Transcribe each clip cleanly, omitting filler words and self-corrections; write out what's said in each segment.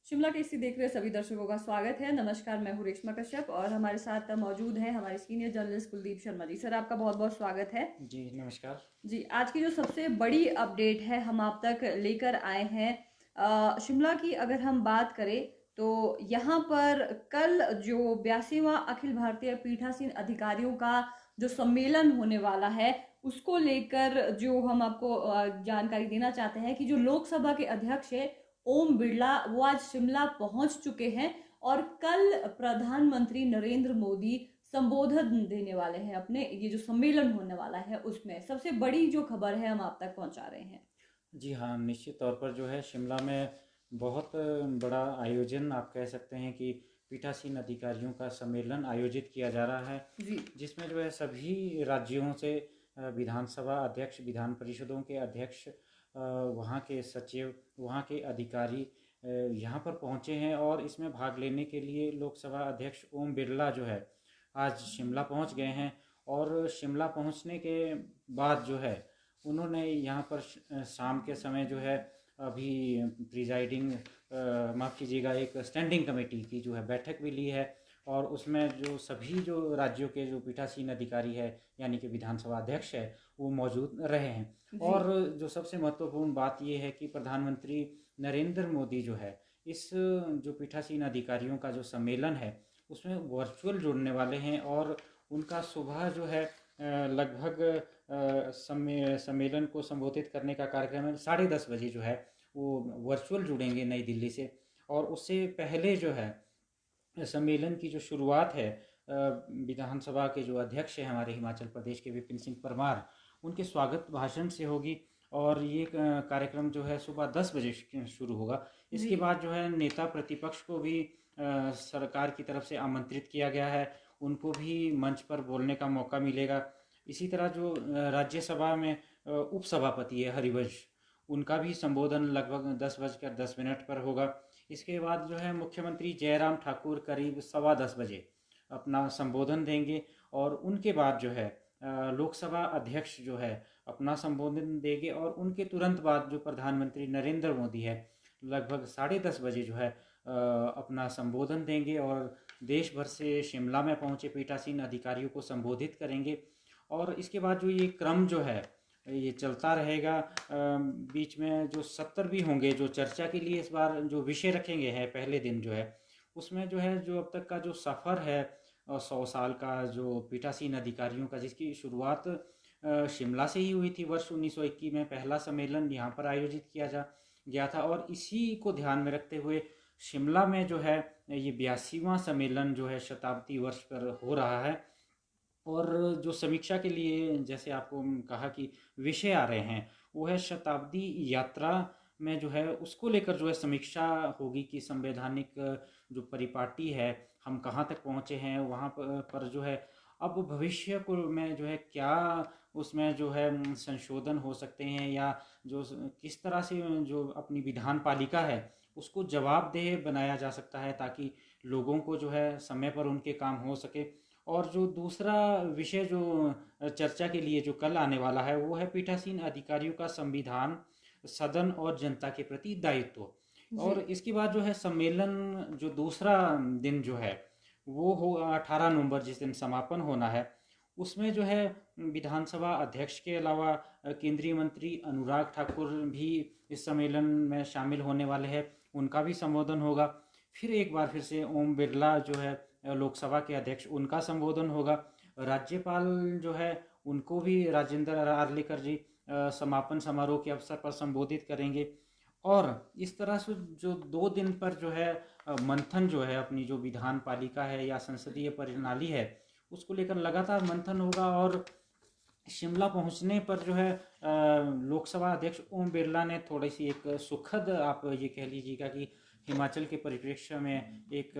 Shimla tasty देख रहे सभी दर्शकों का स्वागत है। नमस्कार, मैं हूँ रेशमा कश्यप और हमारे साथ मौजूद है हमारे senior journalist Kuldeep Sharma ji. Sir, आपका बहुत बहुत स्वागत है। जी नमस्कार। जी, आज की जो सबसे बड़ी अपडेट है हम आप तक लेकर आए हैं। शिमला की अगर हम बात करें तो यहाँ पर कल जो 82वां अखिल भारतीय पीठासीन अधिकारियों का जो सम्मेलन होने वाला है उसको लेकर जो हम आपको जानकारी देना चाहते हैं कि जो लोकसभा के अध्यक्ष है ओम बिरला वो आज शिमला पहुंच चुके हैं और कल प्रधानमंत्री नरेंद्र मोदी संबोधन देने वाले हैं अपने ये जो सम्मेलन होने वाला है उसमें। सबसे बड़ी जो खबर है हम आप तक पहुंचा रहे हैं। जी हाँ, निश्चित तौर पर जो है शिमला में बहुत बड़ा आयोजन आप कह सकते हैं कि पीठासीन अधिकारियों का सम्मेलन आयोजित किया जा रहा है, जी जिसमें जो है सभी राज्यों से विधानसभा अध्यक्ष, विधान परिषदों के अध्यक्ष, वहाँ के सचिव, वहाँ के अधिकारी यहाँ पर पहुँचे हैं और इसमें भाग लेने के लिए लोकसभा अध्यक्ष ओम बिरला जो है आज शिमला पहुँच गए हैं। और शिमला पहुँचने के बाद जो है उन्होंने यहाँ पर शाम के समय जो है अभी प्रिजाइडिंग माफ़ कीजिएगा एक स्टैंडिंग कमेटी की जो है बैठक भी ली है और उसमें जो सभी जो राज्यों के जो पीठासीन अधिकारी है यानी कि विधानसभा अध्यक्ष है वो मौजूद रहे हैं। जी और जो सबसे महत्वपूर्ण बात ये है कि प्रधानमंत्री नरेंद्र मोदी जो है इस जो पीठासीन अधिकारियों का जो सम्मेलन है उसमें वर्चुअल जुड़ने वाले हैं और उनका सुबह जो है लगभग सम्मेलन को संबोधित करने का कार्यक्रम है 10:30 बजे जो है वो वर्चुअल जुड़ेंगे नई दिल्ली से। और उससे पहले जो है सम्मेलन की जो शुरुआत है विधानसभा के जो अध्यक्ष हैं हमारे हिमाचल प्रदेश के विपिन सिंह परमार उनके स्वागत भाषण से होगी। और ये कार्यक्रम जो है सुबह 10 बजे शुरू होगा। जी इसके बाद जो है नेता प्रतिपक्ष को भी सरकार की तरफ से आमंत्रित किया गया है, उनको भी मंच पर बोलने का मौका मिलेगा। इसी तरह जो राज्यसभा में उपसभापति है हरिवंश, उनका भी संबोधन लगभग 10:10 पर होगा। इसके बाद जो है मुख्यमंत्री जयराम ठाकुर करीब 10:15 बजे अपना संबोधन देंगे और उनके बाद जो है लोकसभा अध्यक्ष जो है अपना संबोधन देंगे और उनके तुरंत बाद जो प्रधानमंत्री नरेंद्र मोदी है लगभग 10:30 बजे जो है अपना संबोधन देंगे और देश भर से शिमला में पहुंचे पीठासीन अधिकारियों को संबोधित करेंगे। और इसके बाद जो ये क्रम जो है ये चलता रहेगा। बीच में जो सत्र भी होंगे जो चर्चा के लिए इस बार जो विषय रखेंगे हैं पहले दिन जो है उसमें जो है जो अब तक का जो सफ़र है 100 साल का जो पीठासीन अधिकारियों का जिसकी शुरुआत शिमला से ही हुई थी। वर्ष 1921 में पहला सम्मेलन यहाँ पर आयोजित किया जा गया था और इसी को ध्यान में रखते हुए शिमला में जो है ये 82वां सम्मेलन जो है शताब्दी वर्ष पर हो रहा है। और जो समीक्षा के लिए जैसे आपको कहा कि विषय आ रहे हैं वो है शताब्दी यात्रा में जो है उसको लेकर जो है समीक्षा होगी कि संवैधानिक जो परिपाटी है हम कहाँ तक पहुँचे हैं वहाँ पर जो है अब भविष्य को में जो है क्या उसमें जो है संशोधन हो सकते हैं या जो किस तरह से जो अपनी विधान पालिका है उसको जवाबदेह बनाया जा सकता है ताकि लोगों को जो है समय पर उनके काम हो सके। और जो दूसरा विषय जो चर्चा के लिए जो कल आने वाला है वो है पीठासीन अधिकारियों का संविधान, सदन और जनता के प्रति दायित्व। जी और इसके बाद जो है सम्मेलन जो दूसरा दिन जो है वो हो 18 नवंबर जिस दिन समापन होना है उसमें जो है विधानसभा अध्यक्ष के अलावा केंद्रीय मंत्री अनुराग ठाकुर भी इस सम्मेलन में शामिल होने वाले हैं, उनका भी संबोधन होगा। फिर एक बार फिर से ओम बिरला जो है लोकसभा के अध्यक्ष उनका संबोधन होगा। राज्यपाल जो है उनको भी राजेंद्र आर्लेकर जी समापन समारोह के अवसर पर संबोधित करेंगे। और इस तरह से जो 2 दिन पर जो है मंथन जो है अपनी जो विधान पालिका है या संसदीय प्रणाली है उसको लेकर लगातार मंथन होगा। और शिमला पहुंचने पर जो है लोकसभा अध्यक्ष ओम बिरला ने थोड़ी सी एक सुखद आप ये कह लीजिएगा कि हिमाचल के परिप्रेक्ष्य में एक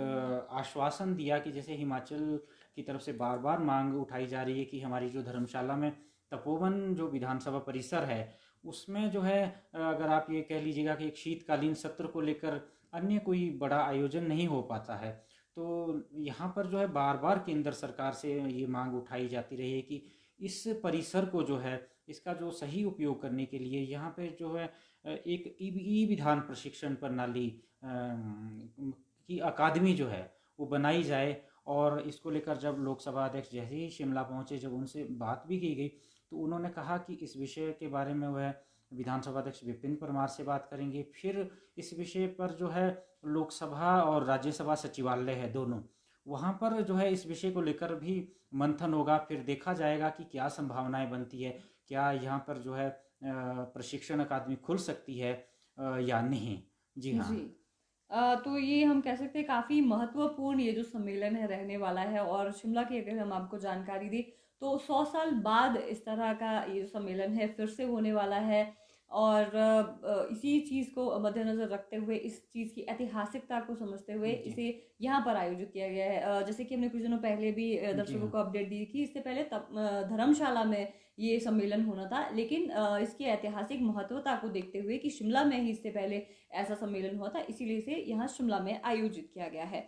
आश्वासन दिया कि जैसे हिमाचल की तरफ से बार बार मांग उठाई जा रही है कि हमारी जो धर्मशाला में तपोवन जो विधानसभा परिसर है उसमें जो है अगर आप ये कह लीजिएगा कि एक शीतकालीन सत्र को लेकर अन्य कोई बड़ा आयोजन नहीं हो पाता है तो यहाँ पर जो है बार बार केंद्र सरकार से ये मांग उठाई जाती रही है कि इस परिसर को जो है इसका जो सही उपयोग करने के लिए यहाँ पे जो है एक ई विधान प्रशिक्षण प्रणाली की अकादमी जो है वो बनाई जाए। और इसको लेकर जब लोकसभा अध्यक्ष जैसे ही शिमला पहुंचे, जब उनसे बात भी की गई, तो उन्होंने कहा कि इस विषय के बारे में वह विधानसभा अध्यक्ष विपिन परमार से बात करेंगे। फिर इस विषय पर जो है लोकसभा और राज्यसभा सचिवालय है दोनों, वहाँ पर जो है इस विषय को लेकर भी मंथन होगा। फिर देखा जाएगा कि क्या संभावनाएं बनती है, क्या यहाँ पर जो है प्रशिक्षण अकादमी खुल सकती है या नहीं। जी हाँ। जी। तो ये हम कह सकते हैं काफ़ी महत्वपूर्ण ये जो सम्मेलन है रहने वाला है। और शिमला की अगर हम आपको जानकारी दें तो 100 साल बाद इस तरह का ये जो सम्मेलन है फिर से होने वाला है। और इसी चीज़ को मद्देनज़र रखते हुए, इस चीज़ की ऐतिहासिकता को समझते हुए जी इसे यहाँ पर आयोजित किया गया है। जैसे कि हमने कुछ दिनों पहले भी जी दर्शकों हाँ। को अपडेट दी कि इससे पहले धर्मशाला में ये सम्मेलन होना था, लेकिन इसकी ऐतिहासिक महत्वता को देखते हुए कि शिमला में ही इससे पहले ऐसा सम्मेलन हुआ था, इसीलिए इसे यहाँ शिमला में आयोजित किया गया है।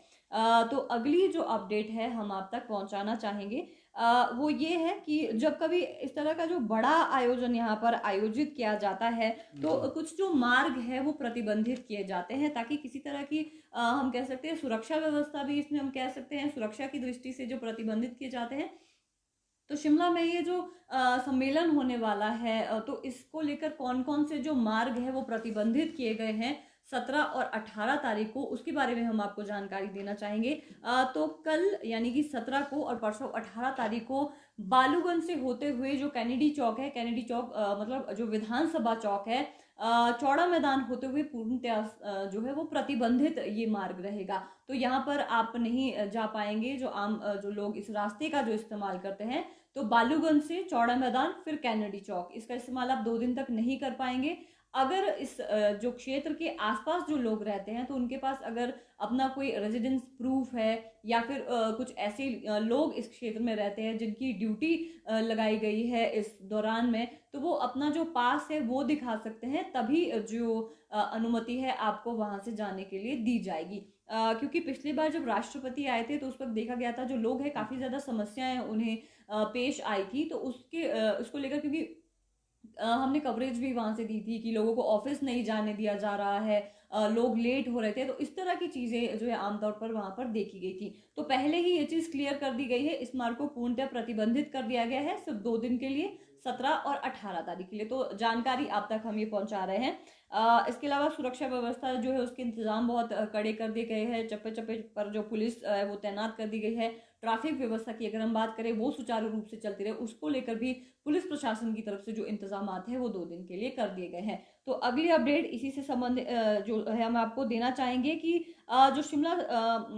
तो अगली जो अपडेट है हम आप तक पहुंचाना चाहेंगे, वो ये है कि जब कभी इस तरह का जो बड़ा आयोजन यहाँ पर आयोजित किया जाता है तो जी कुछ जो मार्ग है वो प्रतिबंधित किए जाते हैं, ताकि किसी तरह की हम कह सकते हैं सुरक्षा व्यवस्था भी, इसमें हम कह सकते हैं सुरक्षा की दृष्टि से जो प्रतिबंधित किए जाते हैं। तो शिमला में ये जो सम्मेलन होने वाला है, तो इसको लेकर कौन कौन से जो मार्ग है वो प्रतिबंधित किए गए हैं 17 और 18 तारीख को, उसके बारे में हम आपको जानकारी देना चाहेंगे। तो कल यानी कि 17 को और परसों 18 तारीख को बालूगंज से होते हुए जो कैनेडी चौक है, कैनेडी चौक मतलब जो विधानसभा चौक है, चौड़ा मैदान होते हुए पूर्णतया जो है वो प्रतिबंधित ये मार्ग रहेगा। तो यहाँ पर आप नहीं जा पाएंगे, जो आम जो लोग इस रास्ते का जो इस्तेमाल करते हैं। तो बालूगंज से चौड़ा मैदान फिर कैनेडी चौक, इसका इस्तेमाल आप 2 दिन तक नहीं कर पाएंगे। अगर इस जो क्षेत्र के आसपास जो लोग रहते हैं तो उनके पास अगर अपना कोई रेजिडेंस प्रूफ है या फिर कुछ ऐसे लोग इस क्षेत्र में रहते हैं जिनकी ड्यूटी लगाई गई है इस दौरान में, तो वो अपना जो पास है वो दिखा सकते हैं, तभी जो अनुमति है आपको वहां से जाने के लिए दी जाएगी। क्योंकि पिछली बार जब राष्ट्रपति आए थे तो उस वक्त देखा गया था जो लोग हैं काफी ज्यादा समस्याएं उन्हें पेश आई थी। तो उसको लेकर, क्योंकि हमने कवरेज भी वहां से दी थी कि लोगों को ऑफिस नहीं जाने दिया जा रहा है, लोग लेट हो रहे थे, तो इस तरह की चीजें जो है आमतौर पर वहां पर देखी गई थी। तो पहले ही ये चीज क्लियर कर दी गई है, इस मार्ग को पूर्णतः प्रतिबंधित कर दिया गया है सिर्फ 2 दिन के लिए, 17 और 18 तारीख के लिए। तो जानकारी आप तक हम ये पहुंचा रहे हैं। इसके अलावा सुरक्षा व्यवस्था जो है उसके इंतजाम बहुत कड़े कर दिए गए हैं। चप्पे चप्पे पर जो पुलिस है वो तैनात कर दी गई है। ट्रैफिक व्यवस्था की अगर हम बात करें वो सुचारू रूप से चलती रहे, उसको लेकर भी पुलिस प्रशासन की तरफ से जो इंतजाम है वो 2 दिन के लिए कर दिए गए हैं। तो अगली अपडेट इसी से संबंधित जो है हम आपको देना चाहेंगे कि जो शिमला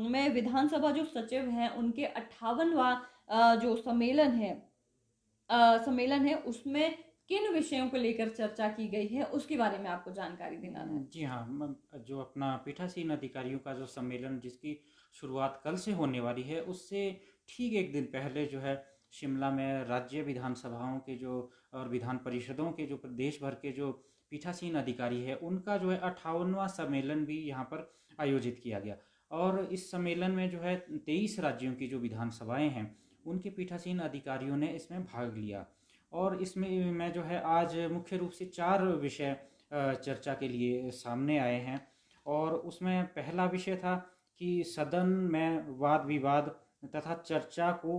में विधानसभा जो सचिव हैं उनके 58वां जो सम्मेलन है उसमें किन विषयों को लेकर चर्चा की गई है उसके बारे में आपको जानकारी देना है। जी हाँ। जो अपना पीठासीन अधिकारियों का जो सम्मेलन जिसकी शुरुआत कल से होने वाली है, उससे ठीक एक दिन पहले जो है शिमला में राज्य विधानसभाओं के जो और विधान परिषदों के जो प्रदेश भर के जो पीठासीन अधिकारी है उनका जो है 58वां सम्मेलन भी यहाँ पर आयोजित किया गया। और इस सम्मेलन में जो है 23 राज्यों की जो विधानसभाएं हैं उनके पीठासीन अधिकारियों ने इसमें भाग लिया। और इसमें मैं जो है आज मुख्य रूप से 4 विषय चर्चा के लिए सामने आए हैं। और उसमें पहला विषय था कि सदन में वाद विवाद तथा चर्चा को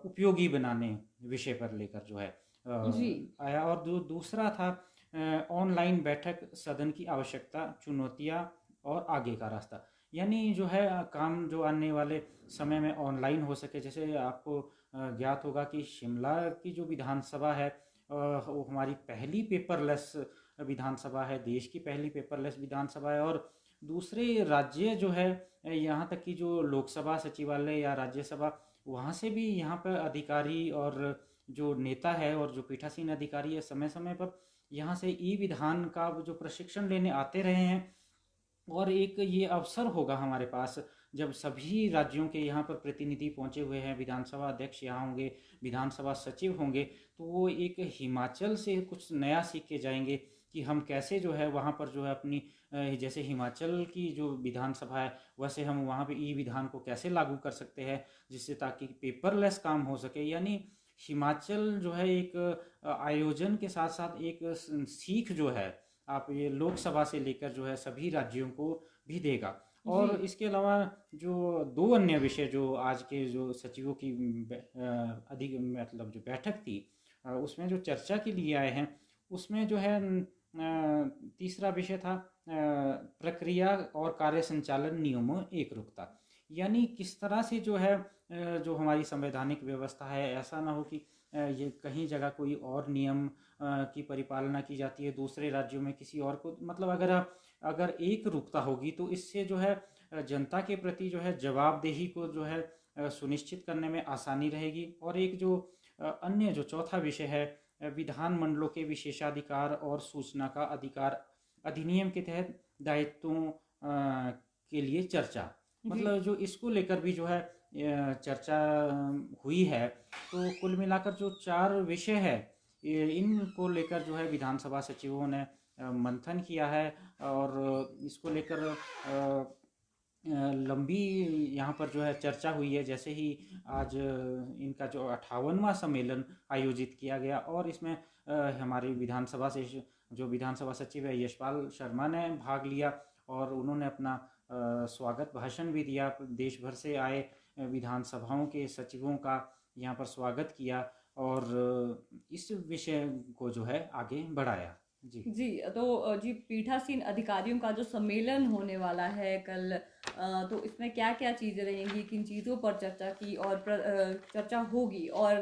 उपयोगी बनाने विषय पर लेकर जो है जी आया। और दूसरा था ऑनलाइन बैठक, सदन की आवश्यकता, चुनौतियां और आगे का रास्ता। यानी जो है काम जो आने वाले समय में ऑनलाइन हो सके। जैसे आपको ज्ञात होगा कि शिमला की जो विधानसभा है वो हमारी पहली पेपरलेस विधानसभा है, देश की पहली पेपरलेस विधानसभा है। और दूसरे राज्य जो है यहाँ तक कि जो लोकसभा सचिवालय या राज्यसभा, वहाँ से भी यहाँ पर अधिकारी और जो नेता है और जो पीठासीन अधिकारी है समय समय पर यहाँ से ई विधान का जो प्रशिक्षण लेने आते रहे हैं। और एक ये अवसर होगा हमारे पास जब सभी राज्यों के यहाँ पर प्रतिनिधि पहुँचे हुए हैं, विधानसभा अध्यक्ष यहाँ होंगे, विधानसभा सचिव होंगे, तो वो एक हिमाचल से कुछ नया सीख के जाएंगे कि हम कैसे जो है वहाँ पर जो है अपनी जैसे हिमाचल की जो विधानसभा है वैसे हम वहाँ पे ई विधान को कैसे लागू कर सकते हैं जिससे ताकि पेपरलेस काम हो सके। यानी हिमाचल जो है एक आयोजन के साथ साथ एक सीख जो है आप ये लोकसभा से लेकर जो है सभी राज्यों को भी देगा। जी। और इसके अलावा जो दो अन्य विषय जो आज के जो सचिवों की अधिक मतलब जो बैठक थी उसमें जो चर्चा के लिए आए हैं उसमें जो है तीसरा विषय था प्रक्रिया और कार्य संचालन नियमों एकरूपता। यानी किस तरह से जो है जो हमारी संवैधानिक व्यवस्था है ऐसा ना हो कि ये कहीं जगह कोई और नियम की परिपालना की जाती है दूसरे राज्यों में किसी और को, मतलब अगर एक रूपता होगी तो इससे जो है जनता के प्रति जो है जवाबदेही को जो है सुनिश्चित करने में आसानी रहेगी। और एक जो अन्य जो चौथा विषय है विधानमंडलों के विशेषाधिकार और सूचना का अधिकार अधिनियम के तहत दायित्वों के लिए चर्चा, जी। मतलब जो इसको लेकर भी जो है चर्चा हुई है। तो कुल मिलाकर जो चार विषय है इनको लेकर जो है विधानसभा सचिवों ने मंथन किया है और इसको लेकर लंबी यहाँ पर जो है चर्चा हुई है। जैसे ही आज इनका जो 58वां सम्मेलन आयोजित किया गया और इसमें हमारी विधानसभा से जो विधानसभा सचिव है यशपाल शर्मा ने भाग लिया और उन्होंने अपना स्वागत भाषण भी दिया। देश भर से आए विधानसभाओं के सचिवों का यहाँ पर स्वागत किया और इस विषय को जो है आगे बढ़ाया। जी जी, तो जी पीठासीन अधिकारियों का जो सम्मेलन होने वाला है कल, तो इसमें क्या-क्या चीज़ें रहेंगी, किन चीज़ों पर चर्चा की और चर्चा होगी और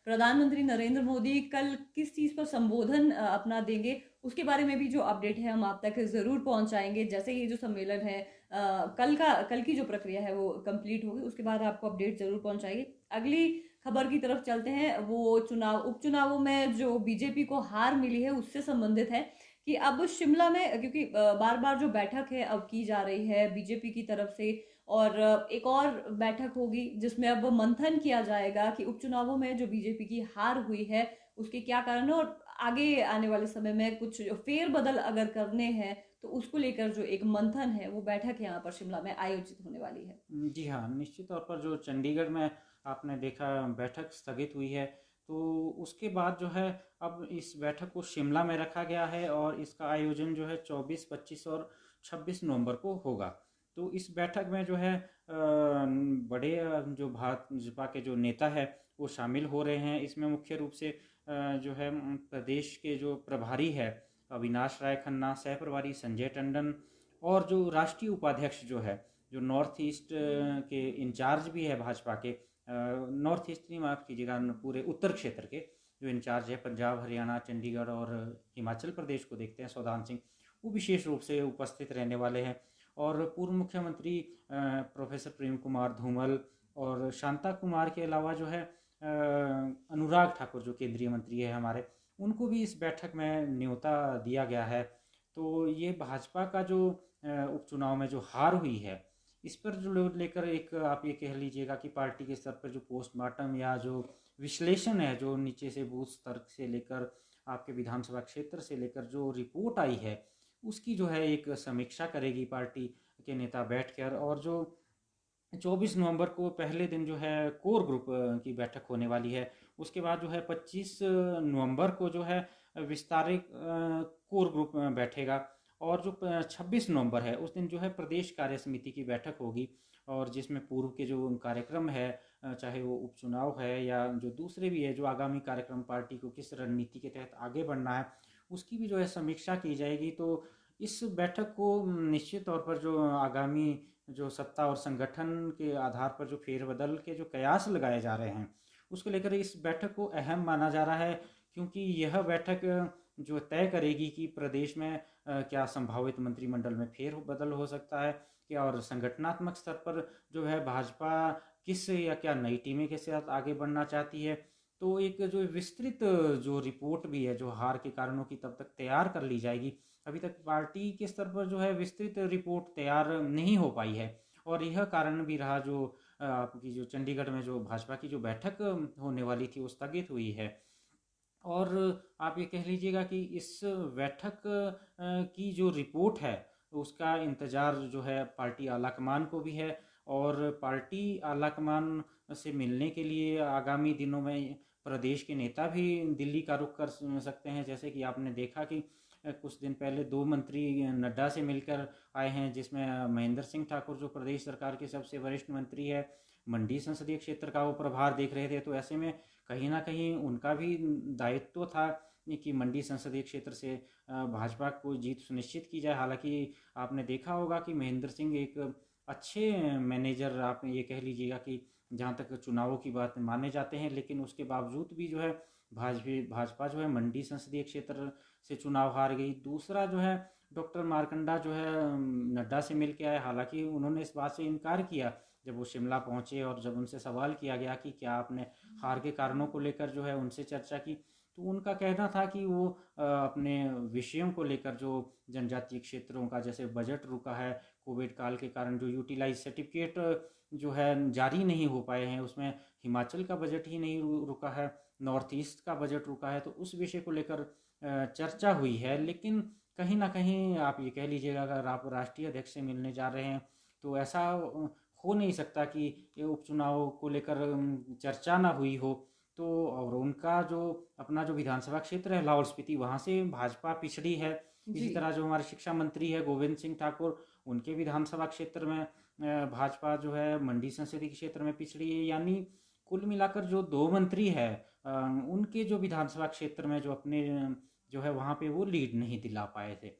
प्रधानमंत्री नरेंद्र मोदी कल किस चीज़ पर संबोधन अपना देंगे, उसके बारे में भी जो अपडेट है हम आप तक ज़रूर पहुँचाएँगे। जैसे ये जो सम्मेलन है कल की जो प्रक्रिया है वो कंप्लीट होगी, उसके बाद आपको अपडेट ज़रूर पहुँचाएँगे। अगली खबर की तरफ चलते हैं, वो उपचुनावों में जो बीजेपी को हार मिली है उससे संबंधित है कि अब शिमला में, क्योंकि बार बार जो बैठक है अब की जा रही है बीजेपी की तरफ से और एक और बैठक होगी जिसमें अब मंथन किया जाएगा कि उपचुनावों में जो बीजेपी की हार हुई है उसके क्या कारण है और आगे आने वाले समय में कुछ फेरबदल अगर करने हैं तो उसको लेकर जो एक मंथन है वो बैठक यहाँ पर शिमला में आयोजित होने वाली है। जी हाँ, निश्चित तौर पर जो चंडीगढ़ में आपने देखा बैठक स्थगित हुई है तो उसके बाद जो है अब इस बैठक को शिमला में रखा गया है और इसका आयोजन जो है 24, 25 और 26 नवंबर को होगा। तो इस बैठक में जो है बड़े जो भाजपा के जो नेता है वो शामिल हो रहे हैं। इसमें मुख्य रूप से जो है प्रदेश के जो प्रभारी है अविनाश राय खन्ना, सह प्रभारी संजय टंडन और जो राष्ट्रीय उपाध्यक्ष जो है जो नॉर्थ ईस्ट के इंचार्ज भी है भाजपा के, नॉर्थ ईस्ट नहीं माफ़ कीजिएगा पूरे उत्तर क्षेत्र के जो इंचार्ज है पंजाब, हरियाणा, चंडीगढ़ और हिमाचल प्रदेश को देखते हैं सौदान सिंह, वो विशेष रूप से उपस्थित रहने वाले हैं। और पूर्व मुख्यमंत्री प्रोफेसर प्रेम कुमार धूमल और शांता कुमार के अलावा जो है अनुराग ठाकुर जो केंद्रीय मंत्री है हमारे, उनको भी इस बैठक में न्योता दिया गया है। तो ये भाजपा का जो उपचुनाव में जो हार हुई है इस पर जो लेकर एक आप ये कह लीजिएगा कि पार्टी के स्तर पर जो पोस्टमार्टम या जो विश्लेषण है जो नीचे से बूथ स्तर से लेकर आपके विधानसभा क्षेत्र से लेकर जो रिपोर्ट आई है उसकी जो है एक समीक्षा करेगी पार्टी के नेता बैठकर। और जो 24 नवंबर को पहले दिन जो है कोर ग्रुप की बैठक होने वाली है। उसके बाद जो है 25 नवंबर को जो है विस्तारित कोर ग्रुप बैठेगा और जो 26 नवंबर है उस दिन जो है प्रदेश कार्य समिति की बैठक होगी और जिसमें पूर्व के जो कार्यक्रम है चाहे वो उपचुनाव है या जो दूसरे भी है जो आगामी कार्यक्रम पार्टी को किस रणनीति के तहत आगे बढ़ना है उसकी भी जो है समीक्षा की जाएगी। तो इस बैठक को निश्चित तौर पर जो आगामी जो सत्ता और संगठन के आधार पर जो फेरबदल के जो कयास लगाए जा रहे हैं उसको लेकर इस बैठक को अहम माना जा रहा है क्योंकि यह बैठक जो तय करेगी कि प्रदेश में क्या संभावित मंत्रिमंडल में फेरबदल हो सकता है क्या और संगठनात्मक स्तर पर जो है भाजपा किस या क्या नई टीमें के साथ आगे बढ़ना चाहती है। तो एक जो विस्तृत जो रिपोर्ट भी है जो हार के कारणों की तब तक तैयार कर ली जाएगी। अभी तक पार्टी के स्तर पर जो है विस्तृत रिपोर्ट तैयार नहीं हो पाई है और यह कारण भी रहा जो आपकी जो चंडीगढ़ में जो भाजपा की जो बैठक होने वाली थी वो स्थगित हुई है। और आप ये कह लीजिएगा कि इस बैठक की जो रिपोर्ट है उसका इंतज़ार जो है पार्टी आलाकमान को भी है और पार्टी आलाकमान से मिलने के लिए आगामी दिनों में प्रदेश के नेता भी दिल्ली का रुख कर सकते हैं। जैसे कि आपने देखा कि कुछ दिन पहले 2 मंत्री नड्डा से मिलकर आए हैं, जिसमें महेंद्र सिंह ठाकुर जो प्रदेश सरकार के सबसे वरिष्ठ मंत्री है, मंडी संसदीय क्षेत्र का वो प्रभार देख रहे थे। तो ऐसे में कहीं ना कहीं उनका भी दायित्व था कि मंडी संसदीय क्षेत्र से भाजपा को जीत सुनिश्चित की जाए। हालांकि आपने देखा होगा कि महेंद्र सिंह एक अच्छे मैनेजर, आप ये कह लीजिएगा कि जहाँ तक चुनावों की बात माने जाते हैं, लेकिन उसके बावजूद भी जो है भाजपा जो है मंडी संसदीय क्षेत्र से चुनाव हार गई। दूसरा जो है डॉक्टर मारकंडा जो है नड्डा से मिल के आए। हालांकि उन्होंने इस बात से इनकार किया जब वो शिमला पहुंचे, और जब उनसे सवाल किया गया कि क्या आपने हार के कारणों को लेकर जो है उनसे चर्चा की, तो उनका कहना था कि वो अपने विषयों को लेकर, जो जनजातीय क्षेत्रों का जैसे बजट रुका है कोविड काल के कारण, जो यूटिलाइज सर्टिफिकेट जो है जारी नहीं हो पाए हैं, उसमें हिमाचल का बजट ही नहीं रुका है, नॉर्थ ईस्ट का बजट रुका है, तो उस विषय को लेकर चर्चा हुई है। लेकिन कहीं ना कहीं आप ये कह लीजिएगा, अगर आप राष्ट्रीय अध्यक्ष से मिलने जा रहे हैं तो ऐसा हो नहीं सकता कि ये उपचुनाव को लेकर चर्चा ना हुई हो। तो और उनका जो अपना जो विधानसभा क्षेत्र है लाहौल स्पीति, वहाँ से भाजपा पिछड़ी है। इसी तरह जो हमारे शिक्षा मंत्री है गोविंद सिंह ठाकुर, उनके विधानसभा क्षेत्र में भाजपा जो है मंडी संसदीय क्षेत्र में पिछड़ी है। यानी कुल मिलाकर जो 2 मंत्री है उनके जो विधानसभा क्षेत्र में जो अपने जो है वहाँ पे वो लीड नहीं दिला पाए थे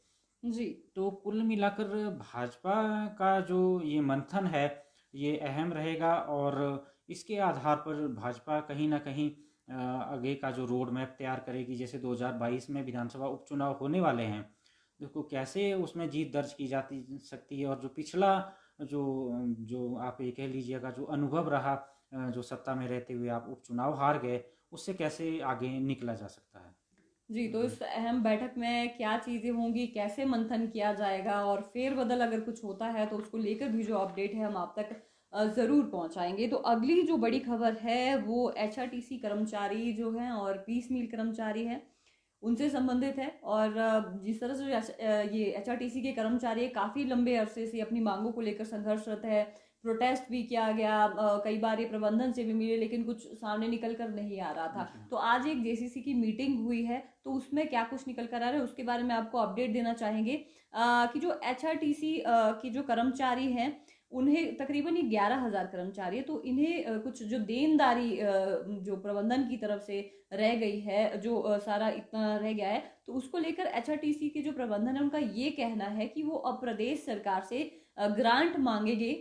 जी। तो कुल मिलाकर भाजपा का जो ये मंथन है ये अहम रहेगा, और इसके आधार पर भाजपा कहीं ना कहीं आगे का जो रोड मैप तैयार करेगी। जैसे 2022 में विधानसभा उपचुनाव होने वाले हैं, देखो कैसे उसमें जीत दर्ज की जाती सकती है, और जो पिछला जो जो आप ये कह लीजिएगा जो अनुभव रहा, जो सत्ता में रहते हुए आप उपचुनाव हार गए, उससे कैसे आगे निकला जा सकता है। जी, तो इस अहम बैठक में क्या चीज़ें होंगी, कैसे मंथन किया जाएगा, और फेरबदल अगर कुछ होता है तो उसको लेकर भी जो अपडेट है हम आप तक ज़रूर पहुंचाएंगे। तो अगली जो बड़ी खबर है वो एचआरटीसी कर्मचारी जो हैं और पीस मील कर्मचारी हैं उनसे संबंधित है। और जिस तरह से ये एचआरटीसी के कर्मचारी काफ़ी लंबे अरसे से अपनी मांगों को लेकर संघर्षरत है, प्रोटेस्ट भी किया गया, कई बार ये प्रबंधन से भी मिले लेकिन कुछ सामने निकल कर नहीं आ रहा था। तो आज एक जेसीसी की मीटिंग हुई है, तो उसमें क्या कुछ निकल कर आ रहा है उसके बारे में आपको अपडेट देना चाहेंगे कि जो एचआरटीसी की जो कर्मचारी हैं उन्हें तकरीबन ये 11,000 कर्मचारी है, तो इन्हें कुछ जो देनदारी जो प्रबंधन की तरफ से रह गई है, जो सारा इतना रह गया है, तो उसको लेकर एचआरटीसी के जो प्रबंधन है उनका ये कहना है कि वो अब प्रदेश सरकार से ग्रांट मांगेंगे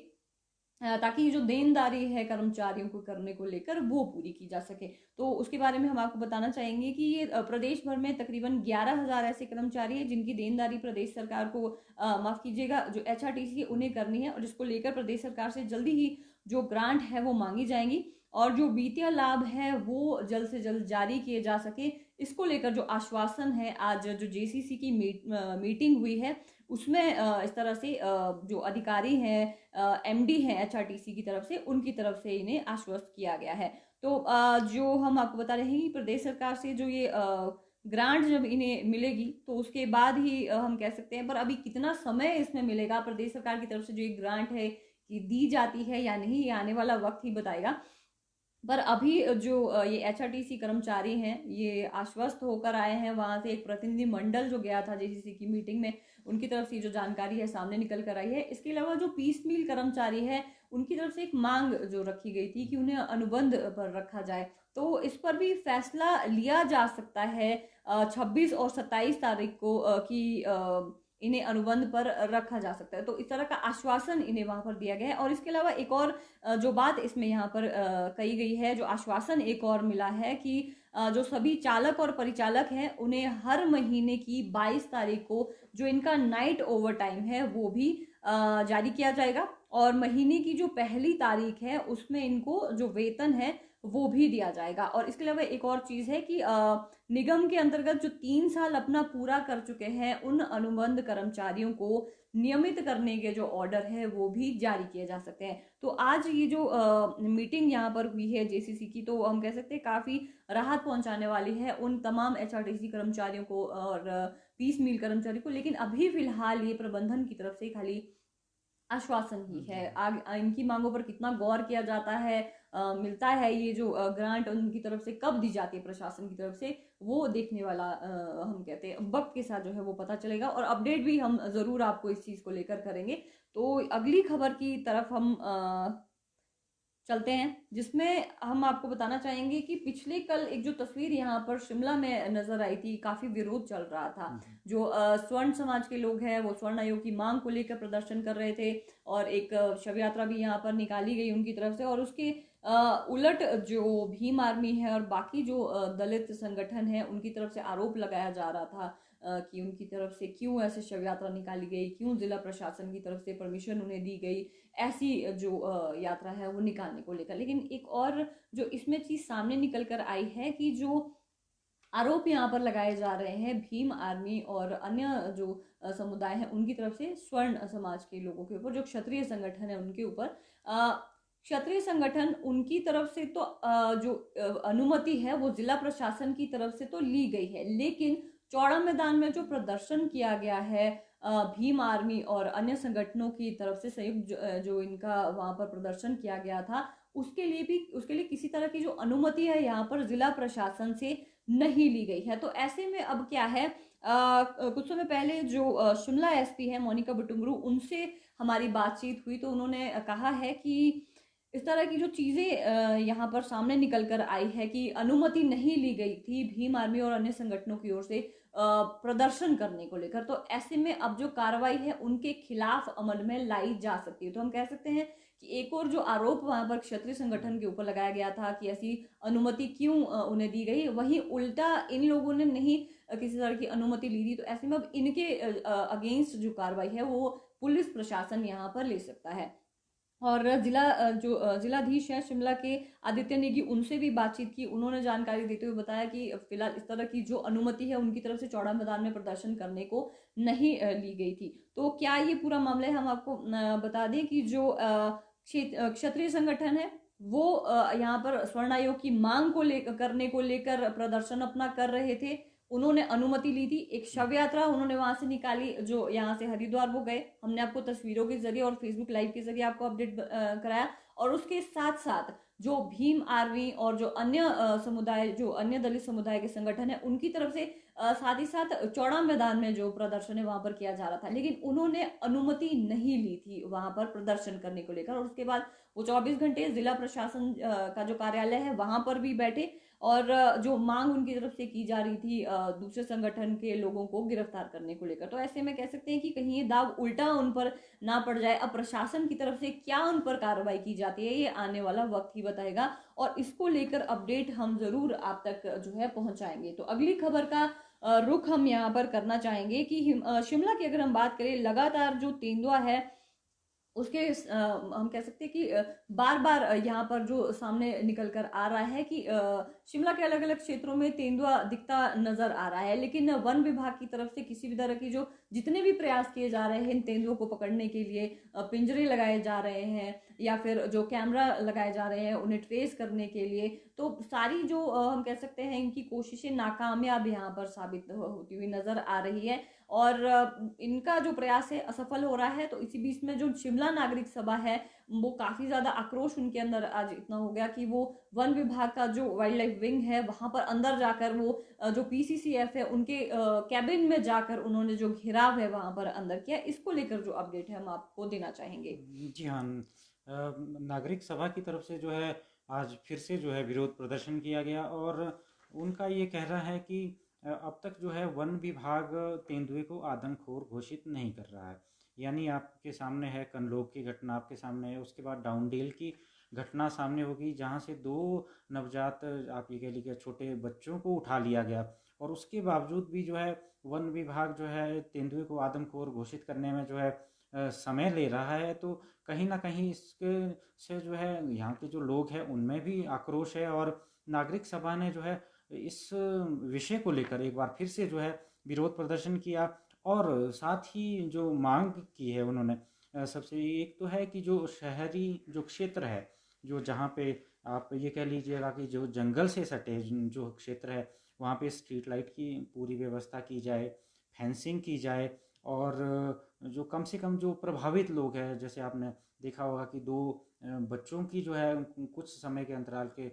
ताकि जो देनदारी है कर्मचारियों को करने को लेकर वो पूरी की जा सके। तो उसके बारे में हम आपको बताना चाहेंगे कि ये प्रदेश भर में तकरीबन 11,000 ऐसे कर्मचारी हैं जिनकी देनदारी प्रदेश सरकार को माफ कीजिएगा जो एचआरटीसी उन्हें करनी है, और जिसको लेकर प्रदेश सरकार से जल्दी ही जो ग्रांट है वो मांगी जाएंगी, और जो वित्तीय लाभ है वो जल्द से जल्द जारी किए जा सके, इसको लेकर जो आश्वासन है आज जो जेसीसी की मीटिंग हुई है उसमें इस तरह से जो अधिकारी हैं एमडी हैं एचआरटीसी की तरफ से, उनकी तरफ से इन्हें आश्वस्त किया गया है। तो जो हम आपको बता रहे हैं कि प्रदेश सरकार से जो ये ग्रांट जब इन्हें मिलेगी तो उसके बाद ही हम कह सकते हैं, पर अभी कितना समय इसमें मिलेगा प्रदेश सरकार की तरफ से जो ये ग्रांट है कि दी जाती है या नहीं, ये आने वाला वक्त ही बताएगा। पर अभी जो ये एचआरटीसी कर्मचारी हैं ये आश्वस्त होकर आए हैं, वहां से एक प्रतिनिधि मंडल जो गया था जेसीसी की मीटिंग में उनकी तरफ से जो जानकारी है सामने निकल कर आई है। इसके अलावा जो पीस मील कर्मचारी है उनकी तरफ से एक मांग जो रखी गई थी कि उन्हें अनुबंध पर रखा जाए, तो इस पर भी फैसला लिया जा सकता है 26 और 27 तारीख को कि इन्हें अनुबंध पर रखा जा सकता है। तो इस तरह का आश्वासन इन्हें वहां पर दिया गया है। और इसके अलावा एक और जो बात इसमें यहाँ पर कही गई है, जो आश्वासन एक और मिला है कि जो सभी चालक और परिचालक हैं उन्हें हर महीने की 22 तारीख को जो इनका नाइट ओवर टाइम है वो भी जारी किया जाएगा, और महीने की जो पहली तारीख है उसमें इनको जो वेतन है वो भी दिया जाएगा। और इसके अलावा एक और चीज है कि निगम के अंतर्गत जो 3 साल अपना पूरा कर चुके हैं उन अनुबंध कर्मचारियों को नियमित करने के जो ऑर्डर है वो भी जारी किए जा सकते हैं। तो आज ये जो मीटिंग यहाँ पर हुई है जेसीसी की, तो हम कह सकते हैं काफी राहत पहुंचाने वाली है उन तमाम एचआरटीसी कर्मचारियों को और पीस मील कर्मचारी को। लेकिन अभी फिलहाल ये प्रबंधन की तरफ से खाली आश्वासन ही जी है। हाँ। इनकी मांगों पर कितना गौर किया जाता है, मिलता है ये जो ग्रांट उनकी तरफ से कब दी जाती है प्रशासन की तरफ से, वो देखने वाला हम कहते हैं वक्त के साथ जो है वो पता चलेगा, और अपडेट भी हम जरूर आपको इस चीज को लेकर करेंगे। तो अगली खबर की तरफ हम चलते हैं, जिसमें हम आपको बताना चाहेंगे कि पिछले कल एक जो तस्वीर यहाँ पर शिमला में नजर आई थी, काफी विरोध चल रहा था। हम्म। जो स्वर्ण समाज के लोग हैं वो स्वर्ण आयोग की मांग को लेकर प्रदर्शन कर रहे थे, और एक शव यात्रा भी यहाँ पर निकाली गई उनकी तरफ से, और उसके उलट जो भीम आर्मी है और बाकी जो दलित संगठन है उनकी तरफ से आरोप लगाया जा रहा था कि उनकी तरफ से क्यों ऐसे शव यात्रा निकाली गई, क्यों जिला प्रशासन की तरफ से परमिशन उन्हें दी गई ऐसी जो यात्रा है वो निकालने को लेकर। लेकिन एक और जो इसमें चीज सामने निकल कर आई है कि जो आरोप यहाँ पर लगाए जा रहे हैं भीम आर्मी और अन्य जो समुदाय हैं उनकी तरफ से स्वर्ण समाज के लोगों के ऊपर, जो क्षत्रिय संगठन है उनके ऊपर, क्षत्रिय संगठन उनकी तरफ से तो जो अनुमति है वो जिला प्रशासन की तरफ से तो ली गई है, लेकिन चौड़ा मैदान में जो प्रदर्शन किया गया है भीम आर्मी और अन्य संगठनों की तरफ से संयुक्त जो इनका वहां पर प्रदर्शन किया गया था, उसके लिए किसी तरह की जो अनुमति है यहाँ पर जिला प्रशासन से नहीं ली गई है। तो ऐसे में अब क्या है, कुछ समय पहले जो शिमला एसपी है मोनिका बटुंगरू, उनसे हमारी बातचीत हुई तो उन्होंने कहा है कि इस तरह की जो चीजें यहाँ पर सामने निकल कर आई है कि अनुमति नहीं ली गई थी भीम आर्मी और अन्य संगठनों की ओर से प्रदर्शन करने को लेकर, तो ऐसे में अब जो कार्रवाई है उनके खिलाफ अमल में लाई जा सकती है। तो हम कह सकते हैं कि एक और जो आरोप वहां पर क्षत्रिय संगठन के ऊपर लगाया गया था कि ऐसी अनुमति क्यों उन्हें दी गई, वही उल्टा इन लोगों ने नहीं किसी तरह की अनुमति ली थी, तो ऐसे में अब इनके अगेंस्ट जो कार्रवाई है वो पुलिस प्रशासन यहाँ पर ले सकता है। और जिलाधीश है शिमला के आदित्य नेगी, उनसे भी बातचीत की, उन्होंने जानकारी देते हुए बताया कि फिलहाल इस तरह की जो अनुमति है उनकी तरफ से चौड़ा मैदान में प्रदर्शन करने को नहीं ली गई थी। तो क्या ये पूरा मामला है, हम आपको बता दें कि जो क्षत्रिय संगठन है वो यहाँ पर स्वर्ण आयोग की मांग को करने को लेकर प्रदर्शन अपना कर रहे थे। उन्होंने अनुमति ली थी, एक शव यात्रा उन्होंने वहां से निकाली जो यहाँ से हरिद्वार वो गए, हमने आपको तस्वीरों के जरिए और फेसबुक लाइव के जरिए आपको अपडेट कराया। और उसके साथ साथ जो भीम आर्मी और जो अन्य समुदाय, जो अन्य दलित समुदाय के संगठन है उनकी तरफ से साथ ही साथ चौड़ा मैदान में जो प्रदर्शन है वहां पर किया जा रहा था, लेकिन उन्होंने अनुमति नहीं ली थी वहां पर प्रदर्शन करने को लेकर। और उसके बाद वो 24 घंटे जिला प्रशासन का जो कार्यालय है वहां पर भी बैठे, और जो मांग उनकी तरफ से की जा रही थी दूसरे संगठन के लोगों को गिरफ्तार करने को लेकर। तो ऐसे में कह सकते हैं कि कहीं ये दाग उल्टा उन पर ना पड़ जाए। अब प्रशासन की तरफ से क्या उन पर कार्रवाई की जाती है ये आने वाला वक्त ही बताएगा, और इसको लेकर अपडेट हम जरूर आप तक जो है पहुंचाएंगे। तो अगली खबर का रुख हम यहाँ पर करना चाहेंगे कि शिमला की अगर हम बात करें, लगातार जो तेंदुआ है उसके हम कह सकते हैं कि बार बार यहाँ पर जो सामने निकल कर आ रहा है कि शिमला के अलग अलग क्षेत्रों में तेंदुआ दिखता नजर आ रहा है, लेकिन वन विभाग की तरफ से किसी भी तरह की जो जितने भी प्रयास किए जा रहे हैं इन तेंदुओं को पकड़ने के लिए, पिंजरे लगाए जा रहे हैं या फिर जो कैमरा लगाए जा रहे हैं उन्हें ट्रेस करने के लिए, तो सारी जो हम कह सकते हैं इनकी कोशिशें नाकामयाब यहाँ पर साबित होती हुई नजर आ रही है, और इनका जो प्रयास है असफल हो रहा है। तो इसी बीच में जो शिमला नागरिक सभा है वो काफी ज्यादा आक्रोश उनके अंदर आज इतना हो गया कि वो वन विभाग का जो वाइल्ड लाइफ विंग है वहां पर अंदर जाकर वो जो पीसीसीएफ है उनके कैबिन में जाकर उन्होंने जो घेराव है वहां पर अंदर किया। इसको लेकर जो अपडेट है हम आपको देना चाहेंगे। जी हाँ। नागरिक सभा की तरफ से जो है आज फिर से जो है विरोध प्रदर्शन किया गया, और उनका ये कहना है कि अब तक जो है वन विभाग तेंदुए को आदमखोर घोषित नहीं कर रहा है। यानी आपके सामने है कनलोग की घटना, आपके सामने है, उसके बाद डाउनडेल की घटना सामने होगी जहाँ से 2 नवजात आप ये कह लीजिए छोटे बच्चों को उठा लिया गया, और उसके बावजूद भी जो है वन विभाग जो है तेंदुए को आदमखोर घोषित करने में जो है समय ले रहा है। तो कहीं ना कहीं इसके से जो है यहाँ के जो लोग हैं उनमें भी आक्रोश है, और नागरिक सभा ने जो है इस विषय को लेकर एक बार फिर से जो है विरोध प्रदर्शन किया, और साथ ही जो मांग की है उन्होंने, सबसे एक तो है कि जो शहरी जो क्षेत्र है, जो जहाँ पे आप ये कह लीजिएगा कि जो जंगल से सटे जो क्षेत्र है वहाँ पे स्ट्रीट लाइट की पूरी व्यवस्था की जाए, फेंसिंग की जाए, और जो कम से कम जो प्रभावित लोग हैं, जैसे आपने देखा होगा कि दो बच्चों की जो है कुछ समय के अंतराल के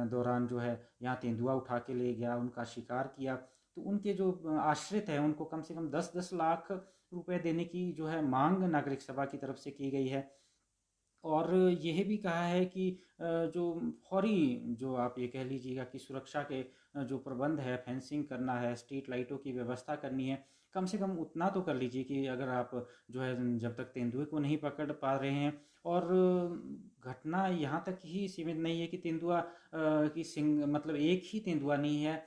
दौरान जो है यहाँ तेंदुआ उठा के ले गया, उनका शिकार किया। तो उनके जो आश्रित हैं उनको कम से कम 10-10 लाख रुपए देने की जो है मांग नागरिक सभा की तरफ से की गई है। और यह भी कहा है कि जो फौरी जो आप ये कह लीजिएगा कि सुरक्षा के जो प्रबंध है, फेंसिंग करना है, स्ट्रीट लाइटों की व्यवस्था करनी है, कम से कम उतना तो कर लीजिए कि अगर आप जो है जब तक तेंदुए को नहीं पकड़ पा रहे हैं। और घटना यहाँ तक ही सीमित नहीं है कि तेंदुआ की सिंग मतलब एक ही तेंदुआ नहीं है,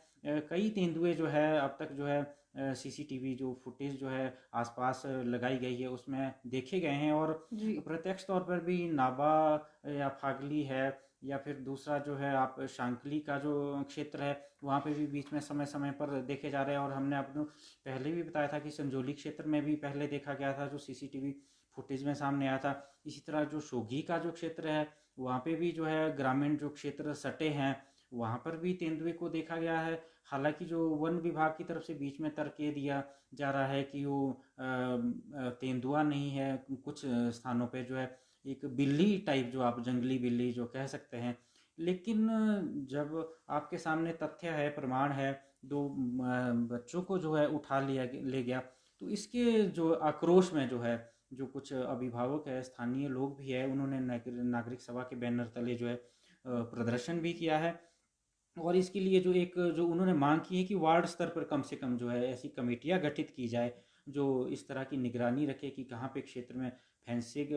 कई तेंदुए जो है अब तक जो है सीसीटीवी जो फुटेज जो है आसपास लगाई गई है उसमें देखे गए हैं। और जी। प्रत्यक्ष तौर पर भी नाबा या फागली है, या फिर दूसरा जो है आप शांकली का जो क्षेत्र है वहाँ पे भी बीच में समय समय पर देखे जा रहे हैं। और हमने आपको पहले भी बताया था कि संजौली क्षेत्र में भी पहले देखा गया था जो सीसीटीवी फुटेज में सामने आया था। इसी तरह जो शोघी का जो क्षेत्र है वहाँ पे भी जो है ग्रामीण जो क्षेत्र सटे हैं वहाँ पर भी तेंदुए को देखा गया है। हालांकि जो वन विभाग की तरफ से बीच में तर्क ये दिया जा रहा है कि वो तेंदुआ नहीं है, कुछ स्थानों पे जो है एक बिल्ली टाइप जो आप जंगली बिल्ली जो कह सकते हैं। लेकिन जब आपके सामने तथ्य है, प्रमाण है, दो बच्चों को जो है उठा लिया ले गया, तो इसके जो आक्रोश में जो है जो कुछ अभिभावक है, स्थानीय लोग भी है, उन्होंने नागरिक सभा के बैनर तले जो है प्रदर्शन भी किया है। और इसके लिए जो एक जो उन्होंने मांग की है कि वार्ड स्तर पर कम से कम जो है ऐसी कमेटियां गठित की जाए जो इस तरह की निगरानी रखे कि कहाँ पे क्षेत्र में फेंसिंग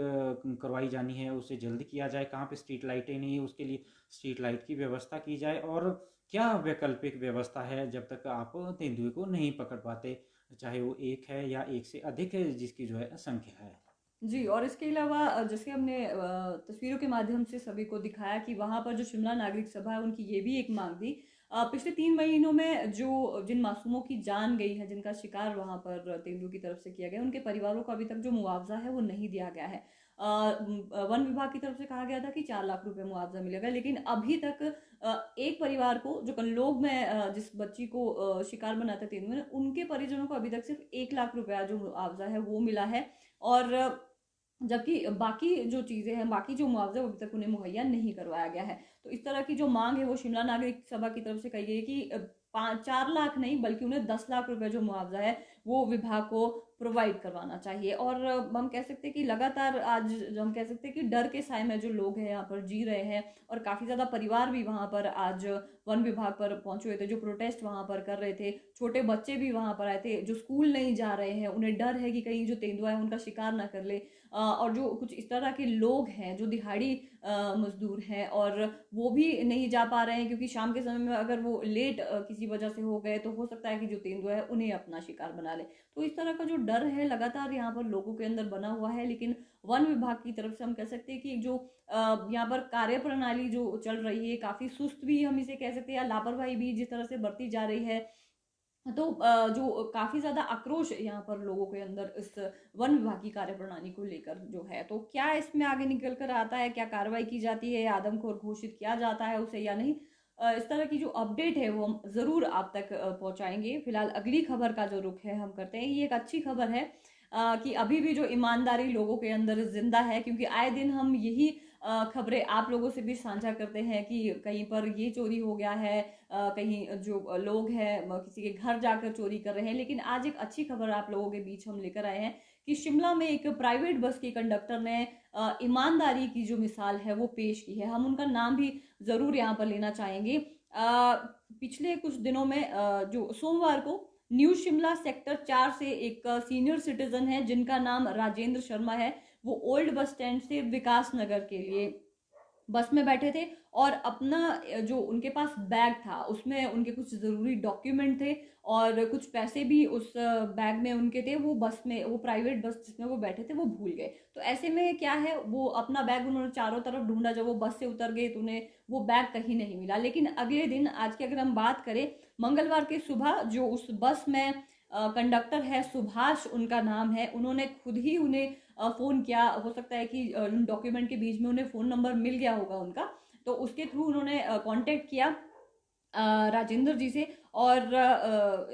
करवाई जानी है उसे जल्द किया जाए, कहाँ पे स्ट्रीट लाइटें नहीं है उसके लिए स्ट्रीट लाइट की व्यवस्था की जाए, और क्या वैकल्पिक व्यवस्था है जब तक आप तेंदुए को नहीं पकड़ पाते, चाहे वो एक है या एक से अधिक है जिसकी जो है संख्या है। जी, और इसके अलावा जैसे हमने तस्वीरों के माध्यम से सभी को दिखाया कि वहाँ पर जो शिमला नागरिक सभा है उनकी ये भी एक मांग थी। पिछले 3 महीनों में जो जिन मासूमों की जान गई है, जिनका शिकार वहाँ पर तेंदुए की तरफ से किया गया, उनके परिवारों को अभी तक जो मुआवज़ा है वो नहीं दिया गया है। वन विभाग की तरफ से कहा गया था कि 4 लाख रुपए मुआवज़ा मिलेगा, लेकिन अभी तक एक परिवार को जो कल्लोग में जिस बच्ची को शिकार बनाया था तेंदुए ने, उनके परिजनों को अभी तक सिर्फ 1 लाख रुपया जो मुआवज़ा है वो मिला है। और जबकि बाकी जो चीज़ें हैं, बाकी जो मुआवज़ा अभी तक उन्हें मुहैया नहीं करवाया गया है। तो इस तरह की जो मांग है वो शिमला नागरिक सभा की तरफ से कही गई है कि 4 लाख नहीं बल्कि उन्हें 10 लाख रुपए जो मुआवज़ा है वो विभाग को प्रोवाइड करवाना चाहिए। और हम कह सकते हैं कि लगातार आज हम कह सकते हैं कि डर के साए में जो लोग हैं यहाँ पर जी रहे हैं, और काफ़ी ज़्यादा परिवार भी वहाँ पर आज वन विभाग पर पहुंचे हुए थे, जो प्रोटेस्ट वहाँ पर कर रहे थे। छोटे बच्चे भी वहाँ पर आए थे जो स्कूल नहीं जा रहे हैं, उन्हें डर है कि कहीं जो तेंदुआ है उनका शिकार ना कर ले। और जो कुछ इस तरह के लोग हैं जो दिहाड़ी मजदूर हैं और वो भी नहीं जा पा रहे हैं, क्योंकि शाम के समय में अगर वो लेट किसी वजह से हो गए तो हो सकता है कि जो तेंदुआ है उन्हें अपना शिकार बना ले। तो इस तरह का जो डर है लगातार यहाँ पर लोगों के अंदर बना हुआ है। लेकिन वन विभाग की तरफ से हम कह सकते हैं कि जो यहाँ पर कार्य प्रणाली जो चल रही है काफी सुस्त भी हम इसे कह सकते हैं, या लापरवाही भी जिस तरह से बढ़ती जा रही है। तो जो काफी ज्यादा आक्रोश यहाँ पर लोगों के अंदर इस वन विभाग की कार्यप्रणाली को लेकर जो है, तो क्या इसमें आगे निकल कर आता है, क्या कार्रवाई की जाती है, आदमखोर घोषित किया जाता है उसे या नहीं, इस तरह की जो अपडेट है वो हम जरूर आप तक पहुंचाएंगे। फिलहाल अगली खबर का जो रुख है हम करते हैं। ये एक अच्छी खबर है कि अभी भी जो ईमानदारी लोगों के अंदर जिंदा है, क्योंकि आए दिन हम यही खबरें आप लोगों से भी साझा करते हैं कि कहीं पर ये चोरी हो गया है, कहीं जो लोग हैं किसी के घर जाकर चोरी कर रहे हैं। लेकिन आज एक अच्छी खबर आप लोगों के बीच हम लेकर आए हैं कि शिमला में एक प्राइवेट बस के कंडक्टर ने ईमानदारी की जो मिसाल है वो पेश की है। हम उनका नाम भी जरूर यहाँ पर लेना चाहेंगे। पिछले कुछ दिनों में जो सोमवार को न्यू शिमला सेक्टर 4 से एक सीनियर सिटीजन है जिनका नाम राजेंद्र शर्मा है, वो ओल्ड बस स्टैंड से विकास नगर के लिए बस में बैठे थे, और अपना जो उनके पास बैग था उसमें उनके कुछ ज़रूरी डॉक्यूमेंट थे और कुछ पैसे भी उस बैग में उनके थे। वो बस में, वो प्राइवेट बस जिसमें वो बैठे थे वो भूल गए। तो ऐसे में क्या है, वो अपना बैग उन्होंने चारों तरफ ढूंढा, जब वो बस से उतर गए तो उन्हें वो बैग कहीं नहीं मिला। लेकिन अगले दिन, आज की अगर हम बात करें, मंगलवार की सुबह जो उस बस में कंडक्टर है, सुभाष उनका नाम है, उन्होंने खुद ही उन्हें फ़ोन किया। हो सकता है कि डॉक्यूमेंट के बीच में उन्हें फ़ोन नंबर मिल गया होगा उनका, तो उसके थ्रू उन्होंने कांटेक्ट किया राजेंद्र जी से, और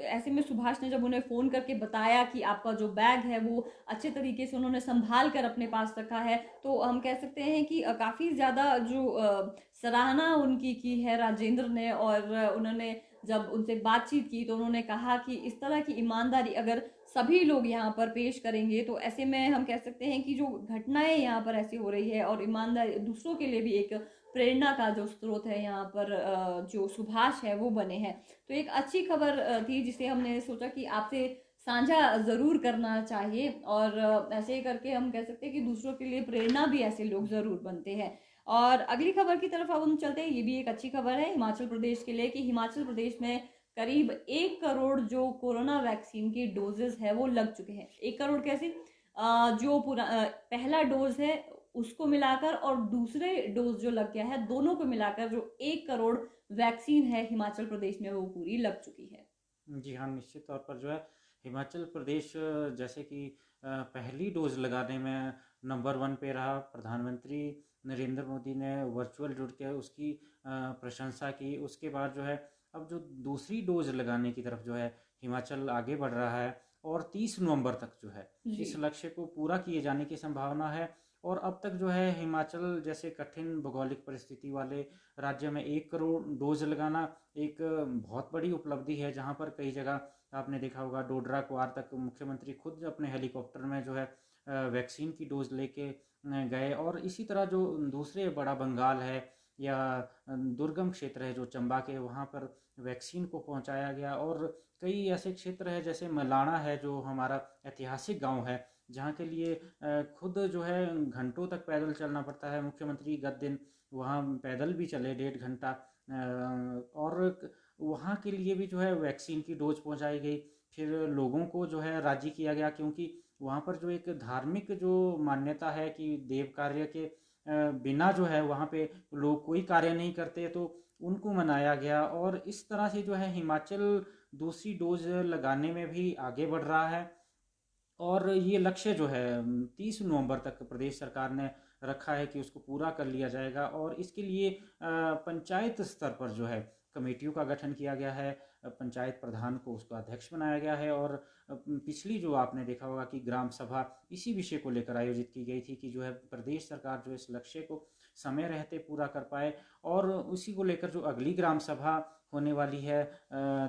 ऐसे में सुभाष ने जब उन्हें फ़ोन करके बताया कि आपका जो बैग है वो अच्छे तरीके से उन्होंने संभाल कर अपने पास रखा है, तो हम कह सकते हैं कि काफ़ी ज़्यादा जो सराहना उनकी की है राजेंद्र ने। और उन्होंने जब उनसे बातचीत की तो उन्होंने कहा कि इस तरह की ईमानदारी अगर सभी लोग यहाँ पर पेश करेंगे तो ऐसे में हम कह सकते हैं कि जो घटनाएं यहाँ पर ऐसी हो रही है और ईमानदारी दूसरों के लिए भी एक प्रेरणा का जो स्रोत है यहाँ पर जो सुभाष है वो बने हैं। तो एक अच्छी खबर थी जिसे हमने सोचा कि आपसे साझा ज़रूर करना चाहिए। और ऐसे ही करके हम कह सकते हैं कि दूसरों के लिए प्रेरणा भी ऐसे लोग ज़रूर बनते हैं। और अगली खबर की तरफ अब हम चलते हैं। ये भी एक अच्छी खबर है हिमाचल प्रदेश के लिए कि हिमाचल प्रदेश में करीब 1 करोड़ जो कोरोना वैक्सीन की डोजेस है वो लग चुके हैं। 1 करोड़ कैसे, जो पहला डोज है उसको मिलाकर और दूसरे डोज जो लग गया है दोनों को मिलाकर जो 1 करोड़ वैक्सीन है हिमाचल प्रदेश में वो पूरी लग चुकी है। जी हाँ, निश्चित तौर पर जो है हिमाचल प्रदेश जैसे कि पहली डोज लगाने में नंबर 1 पे रहा। प्रधानमंत्री नरेंद्र मोदी ने वर्चुअल जुड़ के उसकी प्रशंसा की। उसके बाद जो है अब जो दूसरी डोज लगाने की तरफ जो है हिमाचल आगे बढ़ रहा है और 30 नवंबर तक जो है जी इस लक्ष्य को पूरा किए जाने की संभावना है। और अब तक जो है हिमाचल जैसे कठिन भौगोलिक परिस्थिति वाले राज्य में 1 करोड़ डोज लगाना एक बहुत बड़ी उपलब्धि है। जहाँ पर कई जगह आपने देखा होगा डोडरा क्वार तक मुख्यमंत्री खुद अपने हेलीकॉप्टर में जो है वैक्सीन की डोज लेके गए। और इसी तरह जो दूसरे बड़ा बंगाल है या दुर्गम क्षेत्र है जो चंबा के, वहाँ पर वैक्सीन को पहुँचाया गया। और कई ऐसे क्षेत्र है जैसे मलाना है जो हमारा ऐतिहासिक गांव है, जहाँ के लिए खुद जो है घंटों तक पैदल चलना पड़ता है। मुख्यमंत्री गत दिन वहाँ पैदल भी चले 1.5 घंटा और वहाँ के लिए भी जो है वैक्सीन की डोज पहुँचाई गई। फिर लोगों को जो है राजी किया गया, क्योंकि वहाँ पर जो एक धार्मिक जो मान्यता है कि देव कार्य के बिना जो है वहाँ पे लोग कोई कार्य नहीं करते, तो उनको मनाया गया। और इस तरह से जो है हिमाचल दूसरी डोज लगाने में भी आगे बढ़ रहा है। और ये लक्ष्य जो है 30 नवंबर तक प्रदेश सरकार ने रखा है कि उसको पूरा कर लिया जाएगा। और इसके लिए पंचायत स्तर पर जो है कमेटियों का गठन किया गया है। पंचायत प्रधान को उसका अध्यक्ष बनाया गया है। और पिछली जो आपने देखा होगा कि ग्राम सभा इसी विषय को लेकर आयोजित की गई थी कि जो है प्रदेश सरकार जो इस लक्ष्य को समय रहते पूरा कर पाए। और उसी को लेकर जो अगली ग्राम सभा होने वाली है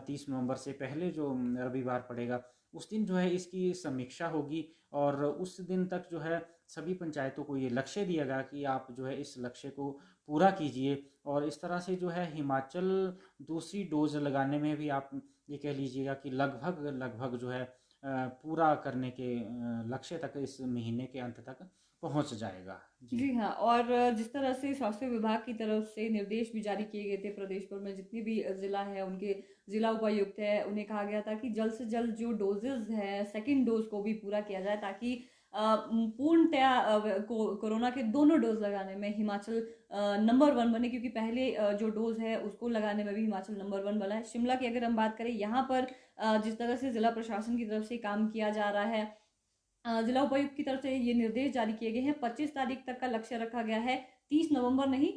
30 नवंबर से पहले जो रविवार पड़ेगा, उस दिन जो है इसकी समीक्षा होगी। और उस दिन तक जो है सभी पंचायतों को ये लक्ष्य दिया गया कि आप जो है इस लक्ष्य को पूरा कीजिए। और इस तरह से जो है हिमाचल दूसरी डोज लगाने में भी आप ये कह लीजिएगा कि लगभग लगभग जो है पूरा करने के लक्ष्य तक इस महीने के अंत तक पहुंच जाएगा। जी जी हाँ। और जिस तरह से स्वास्थ्य विभाग की तरफ से निर्देश भी जारी किए गए थे प्रदेश भर में जितनी भी जिला है उनके जिला उपायुक्त है उन्हें कहा गया था कि जल्द से जल्द जो डोजेज है सेकंड डोज को भी पूरा किया जाए ताकि पूर्णतया कोरोना के दोनों डोज लगाने में हिमाचल नंबर 1 बने। क्योंकि पहले जो डोज है उसको लगाने में भी हिमाचल नंबर 1 बना है। शिमला की अगर हम बात करें यहाँ पर जिस तरह से जिला प्रशासन की तरफ से काम किया जा रहा है, जिला उपायुक्त की तरफ से ये निर्देश जारी किए गए हैं। 25 तारीख तक का लक्ष्य रखा गया है, 30 नवंबर नहीं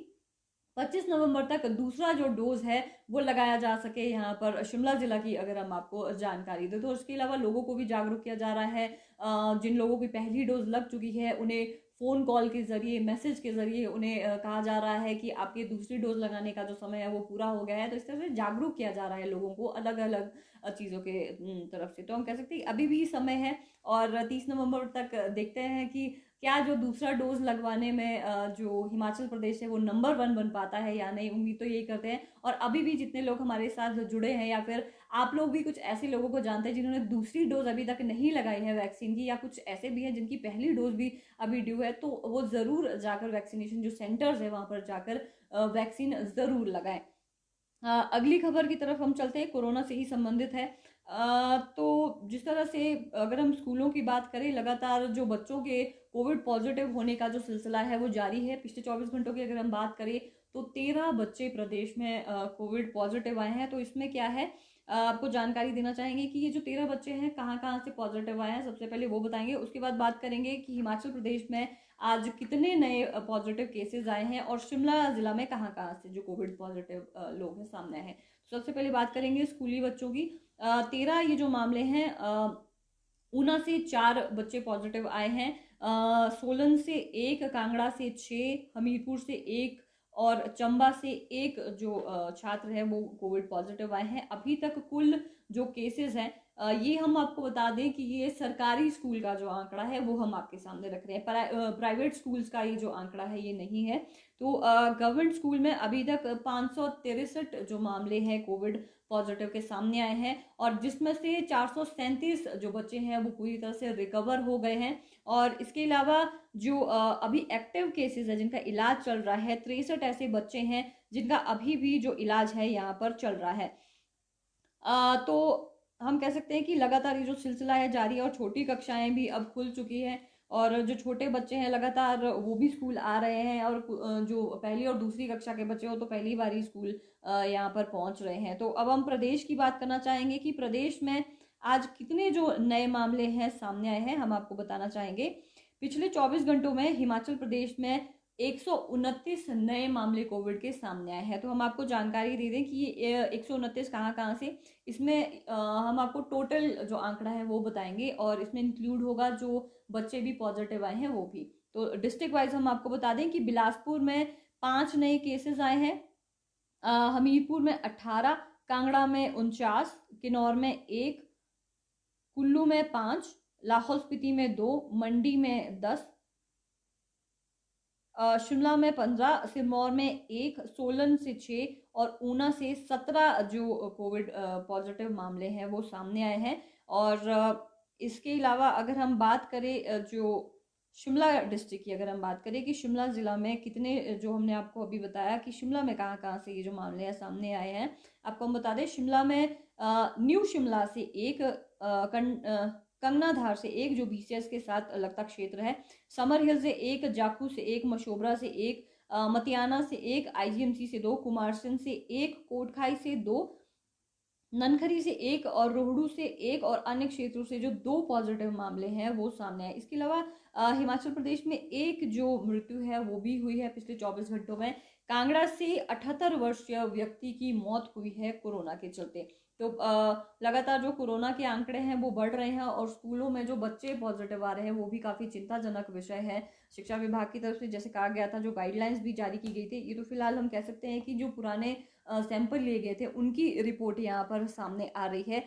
25 नवंबर तक दूसरा जो डोज है वो लगाया जा सके यहाँ पर शिमला जिला की अगर हम आपको जानकारी दें। तो उसके अलावा लोगों को भी जागरूक किया जा रहा है। जिन लोगों की पहली डोज लग चुकी है उन्हें फ़ोन कॉल के ज़रिए मैसेज के ज़रिए उन्हें कहा जा रहा है कि आपकी दूसरी डोज लगाने का जो समय है वो पूरा हो गया है। तो इस तरह से जागरूक किया जा रहा है लोगों को अलग अलग चीज़ों के तरफ से। तो हम कह सकते हैं अभी भी समय है और 30 नवंबर तक देखते हैं कि क्या जो दूसरा डोज लगवाने में जो हिमाचल प्रदेश है वो नंबर 1 बन पाता है या नहीं। उम्मीद तो यही करते हैं। और अभी भी जितने लोग हमारे साथ जुड़े हैं या फिर आप लोग भी कुछ ऐसे लोगों को जानते हैं जिन्होंने दूसरी डोज अभी तक नहीं लगाई है वैक्सीन की, या कुछ ऐसे भी हैं जिनकी पहली डोज भी अभी ड्यू है, तो वो ज़रूर जाकर वैक्सीनेशन जो सेंटर्स है वहाँ पर जाकर वैक्सीन ज़रूर लगाएं। अगली खबर की तरफ हम चलते हैं, कोरोना से ही संबंधित है। तो जिस तरह से अगर हम स्कूलों की बात करें, लगातार जो बच्चों के कोविड पॉजिटिव होने का जो सिलसिला है वो जारी है। पिछले 24 घंटों की अगर हम बात करें तो 13 बच्चे प्रदेश में कोविड पॉजिटिव आए हैं। तो इसमें क्या है, आपको जानकारी देना चाहेंगे कि ये जो 13 बच्चे हैं कहाँ कहाँ से पॉजिटिव आए हैं, सबसे पहले वो बताएंगे। उसके बाद बात करेंगे कि हिमाचल प्रदेश में आज कितने नए पॉजिटिव केसेस आए हैं और शिमला जिला में कहाँ कहाँ से जो कोविड पॉजिटिव लोग हैं सामने आए हैं। सबसे पहले बात करेंगे स्कूली बच्चों की। 13 ये जो मामले हैं, ऊना से 4 बच्चे पॉजिटिव आए हैं, सोलन से 1, कांगड़ा से 6, हमीरपुर से 1 और चंबा से 1 जो छात्र है वो कोविड पॉजिटिव आए हैं। अभी तक कुल जो केसेस हैं, ये हम आपको बता दें कि ये सरकारी स्कूल का जो आंकड़ा है वो हम आपके सामने रख रहे हैं। प्राइवेट स्कूल्स का ये जो आंकड़ा है ये नहीं है। तो गवर्नमेंट स्कूल में अभी तक 563 जो मामले हैं कोविड पॉजिटिव के सामने आए हैं, और जिसमें से 437 जो बच्चे हैं वो पूरी तरह से रिकवर हो गए हैं। और इसके अलावा जो अभी एक्टिव केसेस है जिनका इलाज चल रहा है, 63 ऐसे बच्चे हैं जिनका अभी भी जो इलाज है यहाँ पर चल रहा है। तो हम कह सकते हैं कि लगातार ये जो सिलसिला है जारी है, और छोटी कक्षाएं भी अब खुल चुकी हैं, और जो छोटे बच्चे हैं लगातार वो भी स्कूल आ रहे हैं, और जो पहली और दूसरी कक्षा के बच्चे हो तो पहली बार ही स्कूल यहाँ पर पहुंच रहे हैं। तो अब हम प्रदेश की बात करना चाहेंगे कि प्रदेश में आज कितने जो नए मामले हैं सामने आए हैं, हम आपको बताना चाहेंगे। पिछले 24 घंटों में हिमाचल प्रदेश में 129 नए मामले कोविड के सामने आए हैं। तो हम आपको जानकारी दे दें कि ये 129 कहाँ से, इसमें हम आपको टोटल जो आंकड़ा है वो बताएंगे, और इसमें इंक्लूड होगा जो बच्चे भी पॉजिटिव आए हैं वो भी। तो डिस्ट्रिक्ट वाइज हम आपको बता दें कि बिलासपुर में 5 नए केसेस आए हैं, हमीरपुर में 18, कांगड़ा में 49, किन्नौर में 1, कुल्लू में 5, लाहौल स्पीति में 2, मंडी में 10, शिमला में 15, सिरमौर में 1, सोलन से 6 और ऊना से 17 जो कोविड पॉजिटिव मामले हैं वो सामने आए हैं। और इसके अलावा अगर हम बात करें जो शिमला डिस्ट्रिक्ट की, अगर हम बात करें कि शिमला ज़िला में कितने, जो हमने आपको अभी बताया कि शिमला में कहाँ कहाँ से ये जो मामले हैं सामने आए हैं, आपको हम बता दें शिमला में न्यू शिमला से 1, कंगनाधार से 1 जो बीसीएस के साथ लगता क्षेत्र है, समर हिल से 1, जाखू से 1, मशोबरा से 1, मतियाना से 1, आईजीएमसी से 2, कुमारसैन से 1, कोटखाई से 2, ननखरी से 1 और रोहडू से 1, और अन्य क्षेत्रों से जो 2 पॉजिटिव मामले हैं वो सामने आए। इसके अलावा हिमाचल प्रदेश में 1 जो मृत्यु है वो भी हुई है पिछले 24 घंटों में। कांगड़ा से 78 वर्षीय व्यक्ति की मौत हुई है कोरोना के चलते। तो लगातार जो कोरोना के आंकड़े हैं वो बढ़ रहे हैं, और स्कूलों में जो बच्चे पॉजिटिव आ रहे हैं वो भी काफ़ी चिंताजनक विषय है। शिक्षा विभाग की तरफ से जैसे कहा गया था, जो गाइडलाइंस भी जारी की गई थी, ये तो फिलहाल हम कह सकते हैं कि जो पुराने सैंपल लिए गए थे उनकी रिपोर्ट यहाँ पर सामने आ रही है।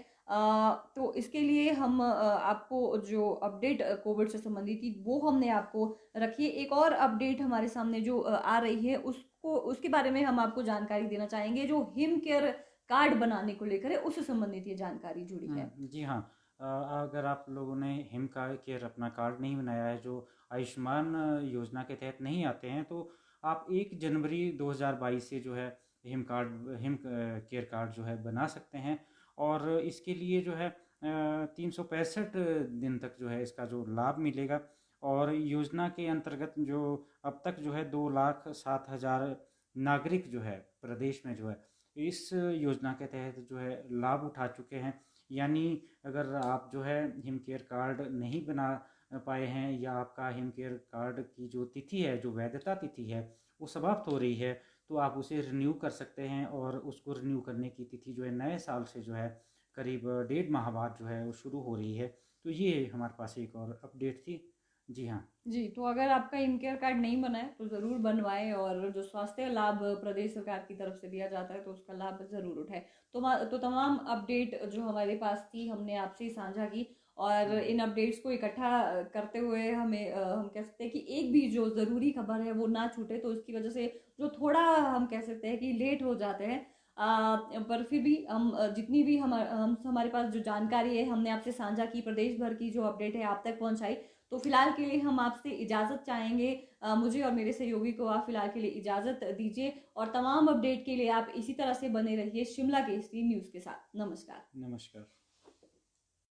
तो इसके लिए हम आपको जो अपडेट कोविड से संबंधित थी वो हमने आपको रखी है। एक और अपडेट हमारे सामने जो आ रही है उसके बारे में हम आपको जानकारी देना चाहेंगे। जो हिम केयर कार्ड बनाने को लेकर है उससे संबंधित ये जानकारी जुड़ी है। जी हाँ। अगर आप लोगों ने हिम केयर अपना कार्ड नहीं बनाया है, जो आयुष्मान योजना के तहत नहीं आते हैं, तो आप 1 जनवरी 2022 से जो है हिम केयर कार्ड जो है बना सकते हैं। और इसके लिए जो है 365 दिन तक जो है इसका जो लाभ मिलेगा। और योजना के अंतर्गत जो अब तक जो है 2,07,000 नागरिक जो है प्रदेश में जो है इस योजना के तहत जो है लाभ उठा चुके हैं। यानी अगर आप जो है हिम केयर कार्ड नहीं बना पाए हैं, या आपका हिम केयर कार्ड की जो तिथि है, जो वैधता तिथि है वो समाप्त हो रही है, तो आप उसे रिन्यू कर सकते हैं। और उसको रिन्यू करने की तिथि जो है नए साल से जो है करीब 1.5 माह बाद जो है वो शुरू हो रही है। तो ये हमारे पास एक और अपडेट थी। जी हाँ जी, तो अगर आपका हिम केयर कार्ड नहीं बना है तो ज़रूर बनवाएं, और जो स्वास्थ्य लाभ प्रदेश सरकार की तरफ से दिया जाता है तो उसका लाभ ज़रूर उठाएं। तो तमाम अपडेट जो हमारे पास थी हमने आपसे साझा की, और इन अपडेट्स को इकट्ठा करते हुए हमें हम कह सकते हैं कि एक भी जो ज़रूरी खबर है वो ना छूटे। तो इसकी वजह से जो थोड़ा हम कह सकते हैं कि लेट हो जाते हैं, पर फिर भी हम जितनी भी हमारे पास जो जानकारी है हमने आपसे साझा की, प्रदेश भर की जो अपडेट है आप तक पहुंचाई। तो फिलहाल के लिए हम आपसे इजाज़त चाहेंगे, मुझे और मेरे सहयोगी को आप फिलहाल के लिए इजाज़त दीजिए, और तमाम अपडेट के लिए आप इसी तरह से बने रहिए शिमला केसरी न्यूज़ के साथ। नमस्कार। नमस्कार।